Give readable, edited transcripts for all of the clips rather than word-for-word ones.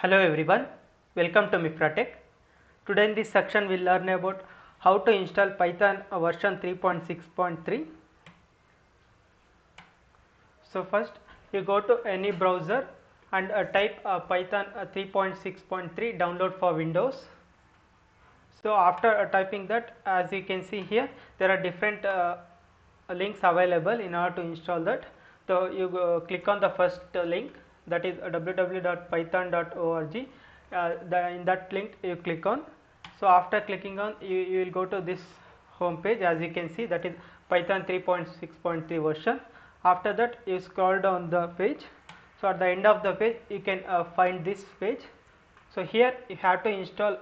Hello everyone, welcome to Mifratech. Today in this section we will learn about how to install Python version 3.6.3. So first you go to any browser and type Python 3.6.3 download for Windows. So after typing that, as you can see here, there are different links available in order to install that. So you click on the first link, that is www.python.org. In that link you click on. So after clicking on, you will go to this home page. As you can see, that is Python 3.6.3 version. After that you scroll down the page. So at the end of the page you can find this page. So here you have to install,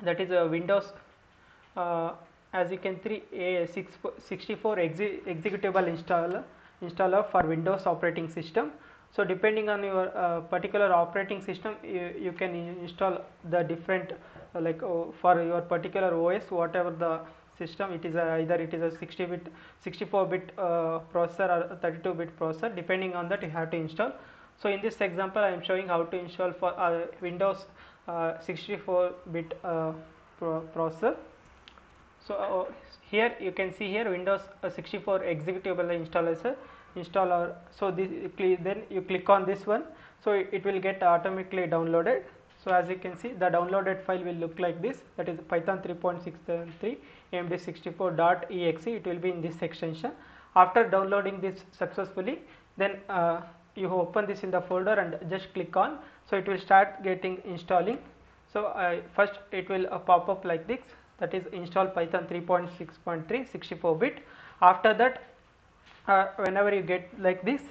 that is a Windows, as you can see, a 64 executable installer for Windows operating system. So depending on your particular operating system, you can install the different for your particular OS, whatever the system it is, either it is a 60-bit 64-bit processor or 32-bit processor. Depending on that you have to install. So in this example I am showing how to install for Windows 64-bit processor. So here you can see here Windows 64 executable installer. So then you click on this one, so it will get automatically downloaded. So as you can see, the downloaded file will look like this, that is Python 3.6.3 emd64.exe. it will be in this extension. After downloading this successfully, then you open this in the folder and just click on, so it will start getting installing. So first it will pop up like this, that is install Python 3.6.3 64-bit. After that, whenever you get like this,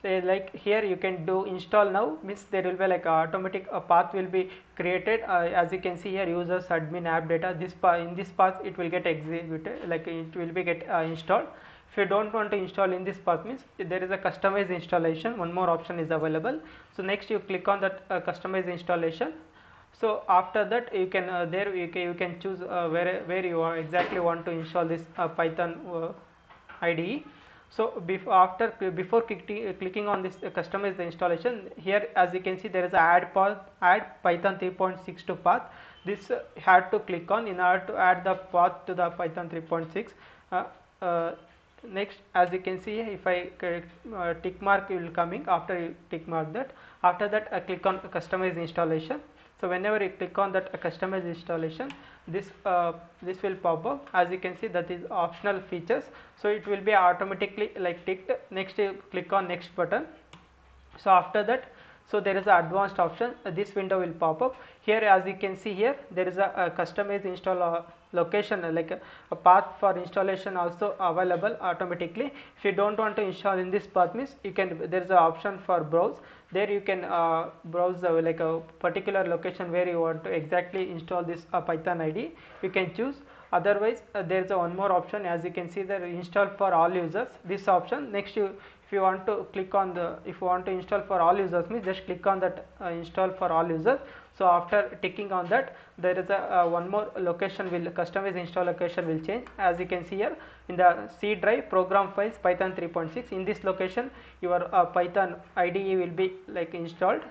like here you can do install now, means there will be like automatic path will be created. As you can see here, users admin app data, this in this path it will get executed, like it will be get installed. If you don't want to install in this path, means there is a customized installation, one more option is available. So next you click on that customized installation. So after that you can there you can choose where you exactly want to install this Python IDE. So before clicking on this customize the installation, here as you can see there is a add Python 3.6 to path. This had to click on in order to add the path to the Python 3.6. Next, as you can see, if I tick mark will coming after you tick mark that. After that I click on customize installation. So whenever you click on that customize installation, this will pop up. As you can see, that is optional features, so it will be automatically like ticked. Next you click on next button. So after that, so there is an advanced option, this window will pop up. Here as you can see here, there is a customized install location, like a path for installation also available automatically. If you don't want to install in this path, means you can, there is an option for browse. There you can browse like a particular location where you want to exactly install this Python ID, you can choose. Otherwise there is one more option, as you can see there, install for all users, this option. Next if you want to click on the, if you want to install for all users, means just click on that install for all users. So after ticking on that, there is a one more location will customize install location will change. As you can see here in the C drive program files Python 3.6, in this location your Python IDE will be like installed.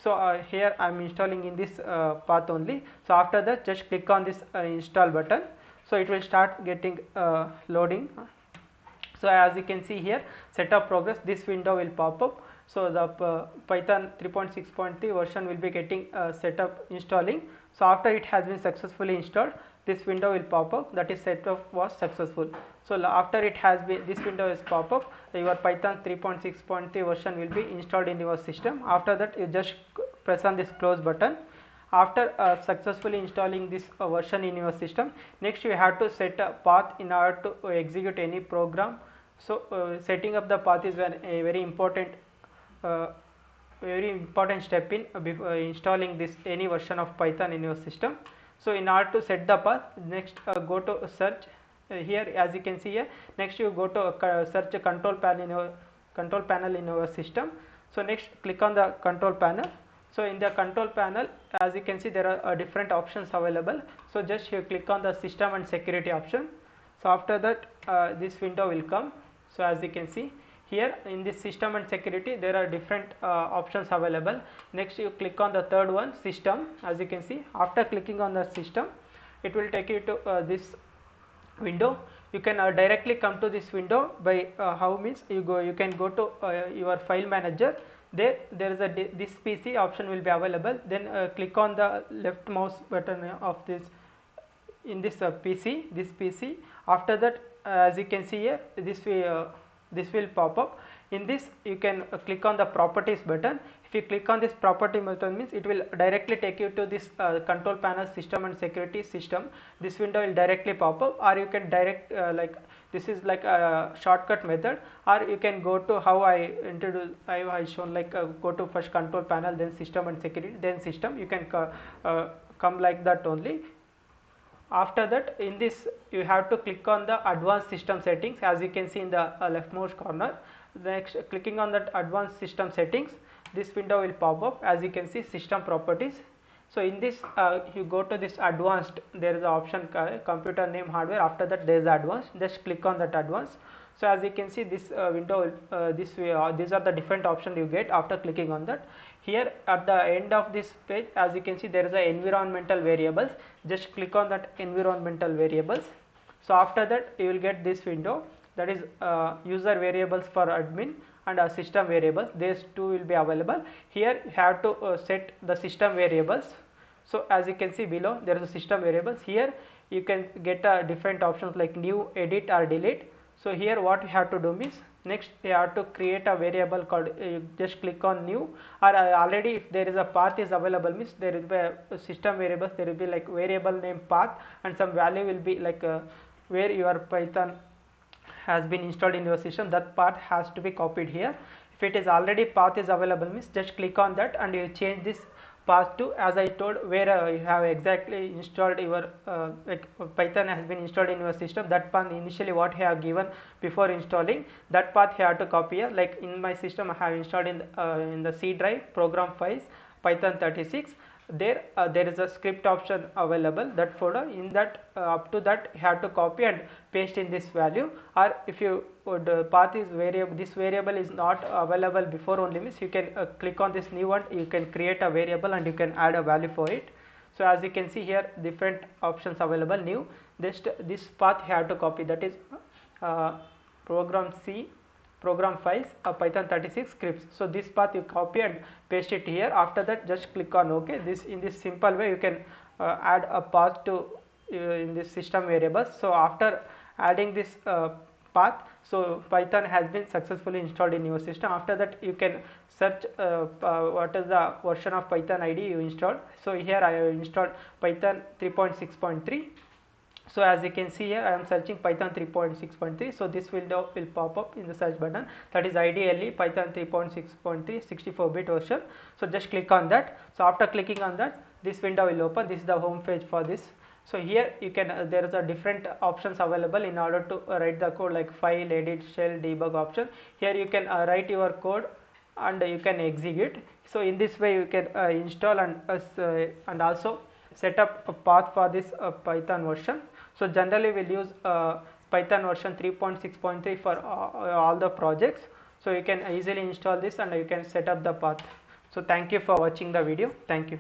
So here I am installing in this path only. So after that just click on this install button, so it will start getting loading. So as you can see here, setup progress, this window will pop up. So the Python 3.6.3 version will be getting setup installing. So after it has been successfully installed, this window will pop up, that is setup was successful. So after it has been, this window is pop up, your Python 3.6.3 version will be installed in your system. After that you just press on this close button. After successfully installing this version in your system, next you have to set a path in order to execute any program. So setting up the path is a very important step in installing this any version of Python in your system. So in order to set the path, next go to search. Here as you can see here, next you go to search a control panel in your system. So next click on the control panel. So in the control panel, as you can see, there are different options available. So just you click on the system and security option. So after that this window will come. So as you can see Here in this system and security there are different options available. Next you click on the third one, system. As you can see, after clicking on the system, it will take you to this window. You can directly come to this window by how means you can go to your file manager. There is a this PC option will be available. Then click on the left mouse button of this in this PC. After that, as you can see here, this will pop up. In this you can click on the properties button. If you click on this property button, means it will directly take you to this control panel, system and security system. This window will directly pop up, or you can direct like this is like a shortcut method, or you can go to how I introduce, I shown like go to first control panel, then system and security, then system. You can come like that only. After that, in this you have to click on the advanced system settings, as you can see in the leftmost corner. Next, clicking on that advanced system settings, this window will pop up. As you can see, system properties. So in this you go to this advanced, there is an option computer name hardware. After that there is advanced, just click on that advanced. So as you can see, this window these are the different options you get after clicking on that. Here at the end of this page, as you can see, there is a environmental variables. Just click on that environmental variables. So after that you will get this window, that is user variables for admin and system variables. These two will be available. Here you have to set the system variables. So as you can see below, there is a system variables. Here you can get different options like new, edit or delete. So here what you have to do means, next you have to create a variable called just click on new, or already if there is a path is available means there will be a system variables, there will be like variable name path, and some value will be like where your Python has been installed in your system, that path has to be copied here. If it is already path is available means just click on that and you change this path to, as I told, where you have exactly installed your like Python has been installed in your system. That path initially what you have given before installing, that path you have to copy here. Like in my system I have installed in the C drive program files Python 36. There is a script option available, that folder. In that up to that you have to copy and paste in this value, or if you path is variable, this variable is not available before only means you can click on this new one, you can create a variable and you can add a value for it. So as you can see here, different options available. New, this path you have to copy, that is program C program files Python 36 scripts. So this path you copy and paste it here. After that just click on OK. This in this simple way you can add a path to in this system variables. So after adding this path, so Python has been successfully installed in your system. After that you can search what is the version of Python ID you installed. So here I have installed Python 3.6.3. So as you can see here, I am searching Python 3.6.3. So this window will pop up in the search button, that is ideally Python 3.6.3 64-bit version. So just click on that. So after clicking on that, this window will open. This is the home page for this. So here you can there is a different options available in order to write the code, like file, edit, shell, debug option. Here you can write your code and you can execute. So in this way you can install and also set up a path for this Python version. So generally we'll use Python version 3.6.3 for all the projects. So you can easily install this and you can set up the path. So thank you for watching the video. Thank you.